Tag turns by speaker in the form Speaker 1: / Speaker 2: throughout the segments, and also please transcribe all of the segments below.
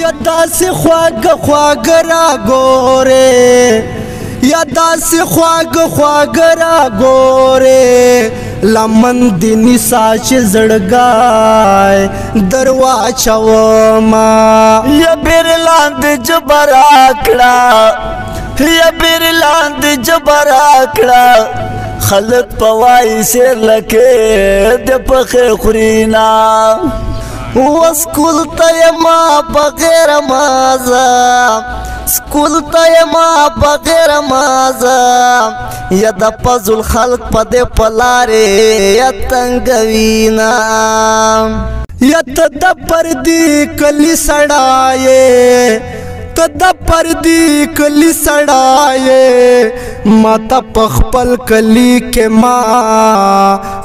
Speaker 1: یا داسې خواږه خواږه راګورې یا داسې خواږه خواږه راګورې لمن دې نیسا چې زړګی در واچوما
Speaker 2: یا بیر لاندې جبه راکړه یا بیر لاندې جبه راکړه خلق په وایي سیر لکې د پخې خوري نه
Speaker 1: وسکول ته یما بغیر مازه سکول ته یما بغیر مازه یا د پزل خلق په دې پلارې یا تنګوینا یا ته د پردي کلی سړایې ته د پردي کلی سړایې ما ته په خپل کلی کې ما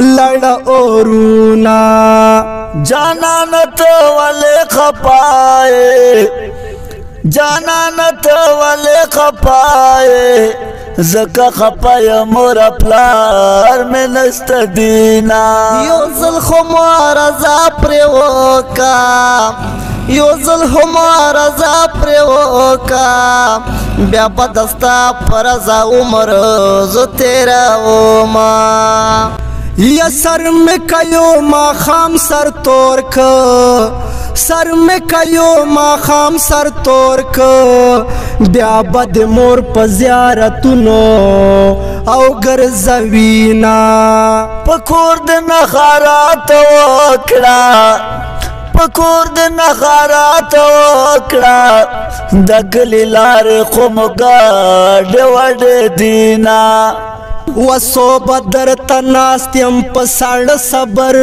Speaker 1: لړ اورونا
Speaker 2: جانان ته ولې خپایې جانان ته ولې خپایې زکه خپایه مور پلار مې نسته دینا
Speaker 1: یو ځل خو ما رضا پرې وکا یو ځل خو ما رضا پرې وکا بیا به دستا په رضا عمر زه تېرومه یا سر میں کيو ما خام سر تور که سر میں کيو ما خام سر تور که بیا بد مور په زیارتونو او ګرځوینا
Speaker 2: پکور د نخارات وکړه پکور د نخارات وکړه د کلی لارې خو مو ګاډې وډې دینا
Speaker 1: وسو بدر تناستیم پساړ صبر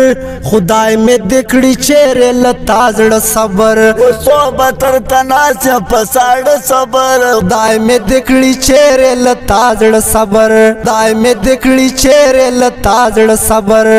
Speaker 1: خدای می دکړي چیرې لتازړ صبر
Speaker 2: وسو بدر تناستیم پساړ صبر
Speaker 1: خدای می دکړي چیرې لتازړ صبر خدای می دکړي چیرې لتازړ صبر